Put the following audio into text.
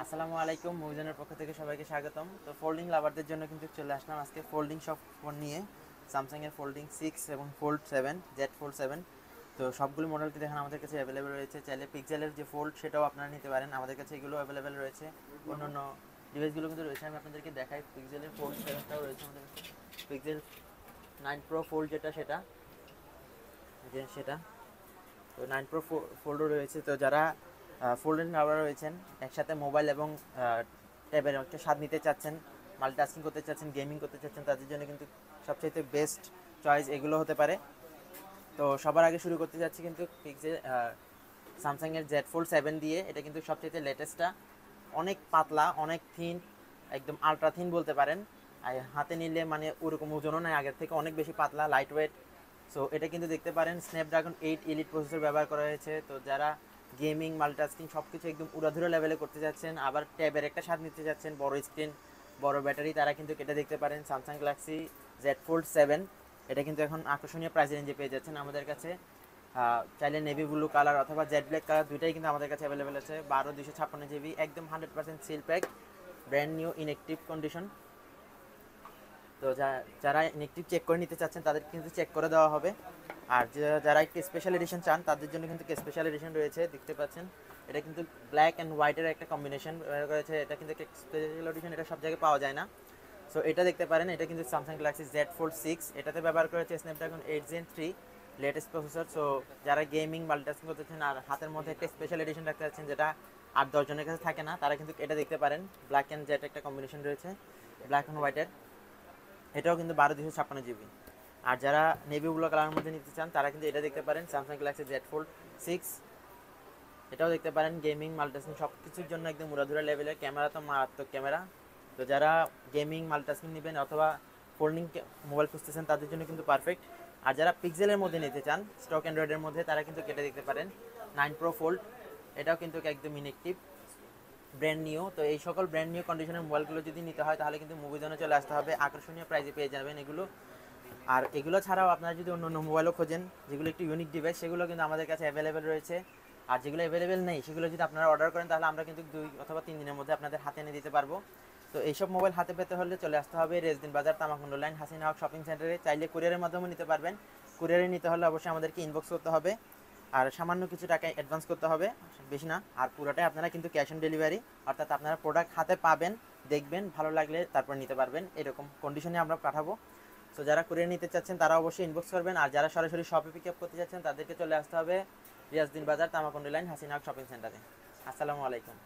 আসসালামু আলাইকুম, মুভিজনের পক্ষ থেকে সবাইকে স্বাগতম। তো ফোল্ডিং লাভারদের জন্য কিন্তু চলে আসলাম আজকে ফোল্ডিং সব ফোন নিয়ে। স্যামসাংয়ের ফোল্ডিং 6 এবং ফোল্ড 7, জেড ফোল্ড 7। তো সবগুলো মডেল কিন্তু এখন আমাদের কাছে অ্যাভেলেবেল রয়েছে। চাইলে পিক্সেলের যে ফোল্ড সেটাও আপনারা নিতে পারেন, আমাদের কাছে এগুলো অ্যাভেলেবেল রয়েছে। অন্যান্য ডিভাইসগুলো কিন্তু রয়েছে, আমি আপনাদেরকে দেখাই। পিক্সেলের ফোল্ড 7টাও রয়েছে আমাদের কাছে। পিক্সেল 9 প্রো ফোল্ড যেটা সেটা তো 9 প্রো ফোল্ডও রয়েছে। তো যারা ফোল্ডেড লাভার রয়েছেন, একসাথে মোবাইল এবং ট্যাবের একটা স্বাদ নিতে চাচ্ছেন, মাল্টিটাস্কিং করতে চাচ্ছেন, গেমিং করতে চাচ্ছেন, তাদের জন্য কিন্তু সবচাইতে বেস্ট চয়েস এগুলো হতে পারে। তো সবার আগে শুরু করতে যাচ্ছি কিন্তু পিক্সেল স্যামসাংয়ের জেড ফোল্ড 7 দিয়ে। এটা কিন্তু সবচাইতে লেটেস্টটা। অনেক পাতলা, অনেক থিন, একদম আলট্রা থিন বলতে পারেন। আর হাতে নিলে মানে ওরকম ওজনও নয়, আগের থেকে অনেক বেশি পাতলা, লাইট ওয়েট। সো এটা কিন্তু দেখতে পারেন স্ন্যাপড্রাগন 8 এলিট প্রসেসর ব্যবহার করা হয়েছে। তো যারা গেমিং, মাল্টিটাস্কিং সব কিছু একদম উড়াধুরা লেভেলে করতে যাচ্ছেন, আবার ট্যাবের একটা স্বাদ নিতে যাচ্ছেন, বড় স্ক্রিন, বড় ব্যাটারি, তারা কিন্তু এটা দেখতে পারেন স্যামসাং গ্যালাক্সি জেড ফোল্ড 7। এটা কিন্তু এখন আকর্ষণীয় প্রাইস রেঞ্জে পেয়ে যাচ্ছেন আমাদের কাছে। চাইলে নেভি ব্লু কালার অথবা জেড ব্ল্যাক কালার দুইটাই কিন্তু আমাদের কাছে অ্যাভেলেবেল আছে। 12 256 GB, একদম 100% seal pack, brand new inactive condition. তো যারা ইনঅ্যাক্টিভ চেক করে নিতে চাচ্ছেন তাদের কিন্তু চেক করে দেওয়া হবে। আর যারা একটি স্পেশাল এডিশন চান তাদের জন্য কিন্তু স্পেশাল এডিশন রয়েছে, দেখতে পাচ্ছেন। এটা কিন্তু ব্ল্যাক অ্যান্ড হোয়াইটের একটা কম্বিনেশন রয়েছে। এটা কিন্তু স্পেশাল এডিশন, এটা সব জায়গায় পাওয়া যায় না। সো এটা দেখতে পারেন, এটা কিন্তু স্যামসাং গ্যালাক্সি জেড ফোল্ড 6। এটাতে ব্যবহার করেছে Snapdragon 8 Gen 3 latest processor. So যারা গেমিং, মাল্টিটাস্কিং করতেছেন আর হাতের মধ্যে একটা স্পেশাল এডিশন রাখতে চাচ্ছেন যেটা 8-10 জনের কাছে থাকে না, তারা কিন্তু এটা দেখতে পারেন। ব্ল্যাক অ্যান্ড জেড একটা কম্বিনেশন রয়েছে, ব্ল্যাক অ্যান্ড হোয়াইটের। এটাও কিন্তু 12 256 GB। আর যারা নেভি ব্লু কালারের মধ্যে নিতে চান তারা কিন্তু এটা দেখতে পারেন, স্যামসাং গ্যালাক্সি জেড ফোল্ড 6। এটাও দেখতে পারেন, গেমিং, মাল্টিটাস্কিং সব কিছুর জন্য একদম উড়াধুরা লেভেলের। ক্যামেরা তো মারাত্মক ক্যামেরা। তো যারা গেমিং, মাল্টিটাস্কিং নেবেন অথবা ফোল্ডিং মোবাইল খুঁজতেছেন তাদের জন্য কিন্তু পারফেক্ট। আর যারা পিক্সেলের মধ্যে নিতে চান, স্টক অ্যান্ড্রয়েডের মধ্যে, তারা কিন্তু এটা দেখতে পারেন 9 প্রো ফোল্ড। এটাও কিন্তু একদম ইনঅ্যাক্টিভ, ব্র্যান্ড নিউ। তো এই সকল ব্র্যান্ড নিউ কন্ডিশনের মোবাইলগুলো যদি নিতে হয় তাহলে কিন্তু মুভিজনে চলে আসতে হবে, আকর্ষণীয় প্রাইজে পেয়ে যাবেন এগুলো। আর এগুলো ছাড়াও আপনারা যদি অন্য অন্য মোবাইলও খোঁজেন যেগুলো একটু ইউনিক ডিভাইস, সেগুলো কিন্তু আমাদের কাছে অ্যাভেলেবেল রয়েছে। আর যেগুলো অ্যাভেলেবেল নেই সেগুলো যদি আপনারা অর্ডার করেন তাহলে আমরা কিন্তু 2 অথবা 3 দিনের মধ্যে আপনাদের হাতে এনে দিতে পারবো। তো এইসব মোবাইল হাতে পেতে হলে চলে আসতে হবে রেজদিন বাজার, তামাকুন্ড লাইন, হাসিনা হক শপিং সেন্টারে। চাইলে কুরিয়ারের মাধ্যমে নিতে পারবেন। কুরিয়ারে নিতে হলে অবশ্যই আমাদেরকে ইনবক্স করতে হবে আর সামান্য কিছু টাকা অ্যাডভান্স করতে হবে, বেশি না। আর পুরোটাই আপনারা কিন্তু ক্যাশ অন ডেলিভারি, অর্থাৎ আপনারা প্রোডাক্ট হাতে পাবেন, দেখবেন, ভালো লাগলে তারপর নিতে পারবেন, এরকম কন্ডিশনে আমরা পাঠাবো। সো যারা কুরিয়ার নিতে চাচ্ছেন তারা অবশ্যই ইনবক্স করবেন। আর যারা সরাসরি শপে পিক আপ করতে চাচ্ছেন তাদেরকে চলে আসতে হবে রিয়াজদিন বাজার, তামাকুন্ড লাইন, হাসিনা হক শপিং সেন্টারে। আসসালামু আলাইকুম।